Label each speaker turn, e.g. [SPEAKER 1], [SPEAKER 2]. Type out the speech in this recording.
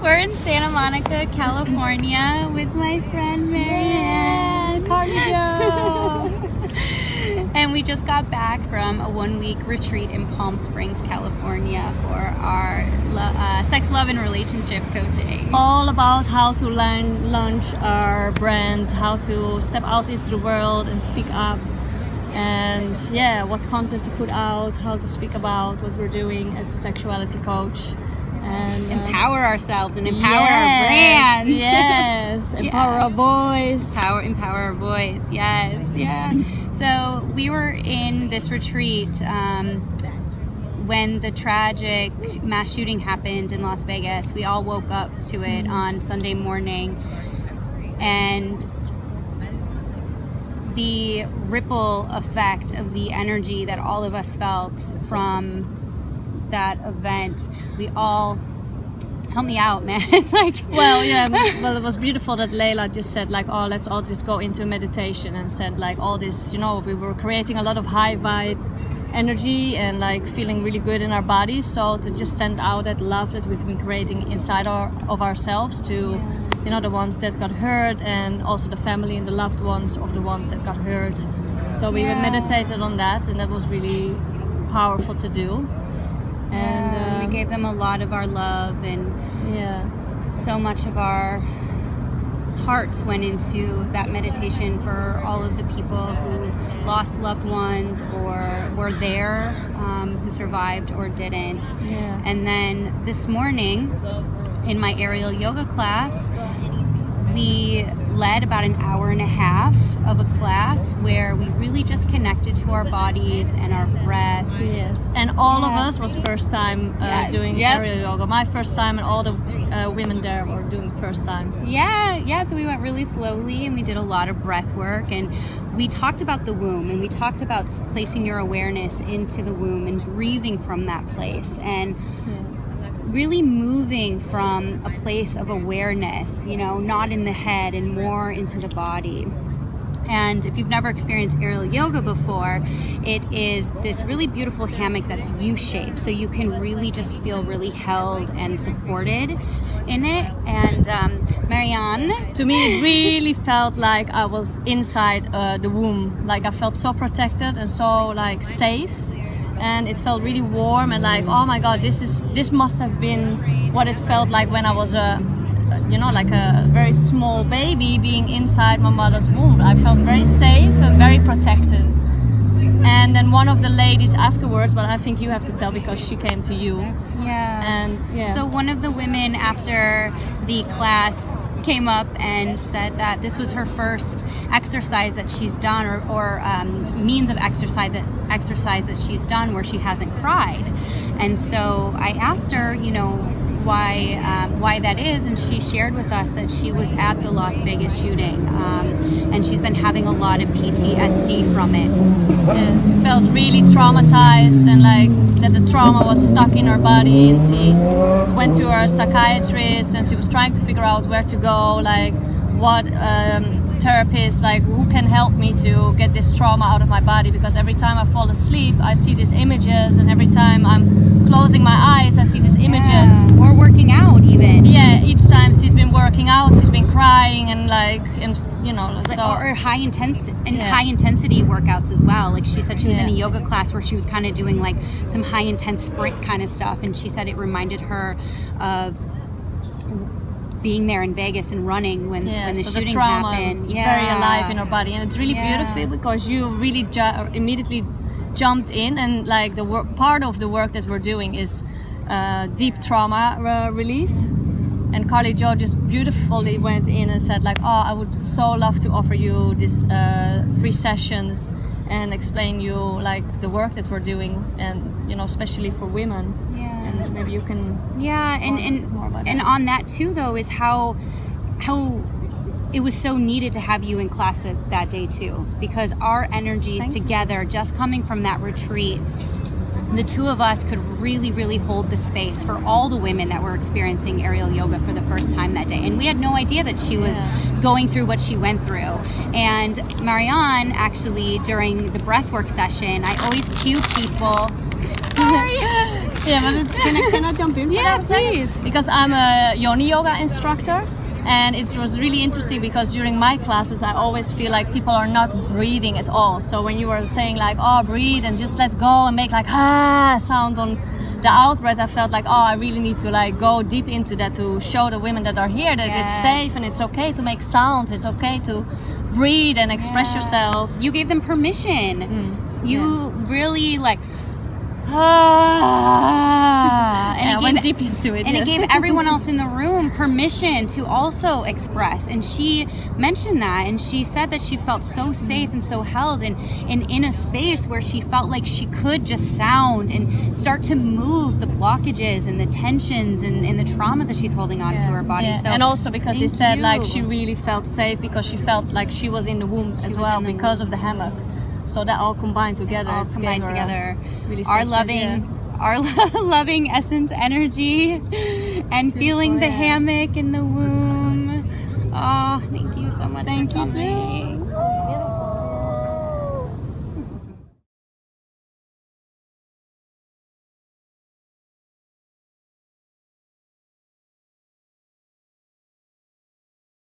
[SPEAKER 1] We're in Santa Monica, California with my friend Marianne.
[SPEAKER 2] Carli Jo.
[SPEAKER 1] And we just got back from a 1-week retreat in Palm Springs, California for our sex, love, and relationship coaching.
[SPEAKER 2] All about how to launch our brand, how to step out into the world and speak up. And yeah, what content to put out, how to speak about what we're doing as a sexuality coach. And
[SPEAKER 1] empower ourselves and empower our brands.
[SPEAKER 2] Yes, empower our voice.
[SPEAKER 1] Empower our voice, yes, yeah. So we were in this retreat when the tragic mass shooting happened in Las Vegas. We all woke up to it on Sunday morning, and the ripple effect of the energy that all of us felt from that event, we all, help me out, man. It's like,
[SPEAKER 2] well, it was beautiful that Layla just said like, oh, let's all just go into meditation, and said like all this, we were creating a lot of high vibe energy and like feeling really good in our bodies, so to just send out that love that we've been creating inside of ourselves to the ones that got hurt, and also the family and the loved ones of the ones that got hurt. So we meditated on that, and that was really powerful to do. And
[SPEAKER 1] we gave them a lot of our love, and so much of our hearts went into that meditation for all of the people who lost loved ones or were there, who survived or didn't. And then this morning in my aerial yoga class, we led about an hour and a half of a class where we really just connected to our bodies and our breath.
[SPEAKER 2] Yes, and all of us was first time doing aerial yoga. My first time, and all the women there were doing the first time.
[SPEAKER 1] So we went really slowly, and we did a lot of breath work, and we talked about the womb, and we talked about placing your awareness into the womb and breathing from that place, and really moving from a place of awareness, not in the head and more into the body. And if you've never experienced aerial yoga before, it is this really beautiful hammock that's U-shaped, so you can really just feel really held and supported in it. And Marianne,
[SPEAKER 2] to me it really felt like I was inside the womb, like I felt so protected and so like safe. And it felt really warm, and like, oh my God, this must have been what it felt like when I was like a very small baby being inside my mother's womb. I felt very safe and very protected. And then one of the ladies afterwards, but I think you have to tell because she came to you.
[SPEAKER 1] So one of the women after the class came up and said that this was her first exercise that she's done, or means of exercise that she's done where she hasn't cried. And so I asked her, why that is, and she shared with us that she was at the Las Vegas shooting, and she's been having a lot of PTSD from it.
[SPEAKER 2] Yes, she felt really traumatized, and like that the trauma was stuck in her body, and she went to her psychiatrist, and she was trying to figure out where to go, like what therapist, like who can help me to get this trauma out of my body, because every time I fall asleep I see these images, and every time I'm closing my eyes I see these images.
[SPEAKER 1] Or working out even.
[SPEAKER 2] Each time she's been working out she's been crying, and
[SPEAKER 1] or high intensity workouts as well. Like she said she was in a yoga class where she was kind of doing like some high intense sprint kind of stuff, and she said it reminded her of being there in Vegas and running when the shooting
[SPEAKER 2] the trauma
[SPEAKER 1] happened.
[SPEAKER 2] Was very alive in her body, and it's really beautiful because you really immediately jumped in, and like part of the work that we're doing is deep trauma release. And Carli Jo just beautifully went in and said like, oh, I would so love to offer you this free sessions and explain you like the work that we're doing, and especially for women. And maybe you can
[SPEAKER 1] and on that too though is how it was so needed to have you in class that day too, because our energies together, just coming from that retreat, the two of us could really, really hold the space for all the women that were experiencing aerial yoga for the first time that day. And we had no idea that she was going through what she went through. And Marianne, actually, during the breathwork session, I always cue people Sorry.
[SPEAKER 2] Yeah, but can I jump in for
[SPEAKER 1] Yeah,
[SPEAKER 2] that a second?
[SPEAKER 1] please.
[SPEAKER 2] Because I'm a Yoni yoga instructor, and it was really interesting because during my classes I always feel like people are not breathing at all. So when you were saying like, oh, breathe and just let go and make like sound on the out breath, I felt like, oh, I really need to like go deep into that to show the women that are here that it's safe and it's okay to make sounds, it's okay to breathe and express yourself.
[SPEAKER 1] You gave them permission. You really like and
[SPEAKER 2] I went deep into it.
[SPEAKER 1] And it gave everyone else in the room permission to also express. And she mentioned that, and she said that she felt so safe and so held and in a space where she felt like she could just sound and start to move the blockages and the tensions and the trauma that she's holding on to her body.
[SPEAKER 2] Yeah.
[SPEAKER 1] So
[SPEAKER 2] and also because she said
[SPEAKER 1] you.
[SPEAKER 2] like she really felt safe because she felt like she was in the womb as well because of the hammock. So that all combined together. Really
[SPEAKER 1] our
[SPEAKER 2] safe
[SPEAKER 1] loving, our loving essence energy, and feeling the hammock in the womb. Oh, thank you so much.
[SPEAKER 2] Thank
[SPEAKER 1] for
[SPEAKER 2] you
[SPEAKER 1] coming.
[SPEAKER 2] too.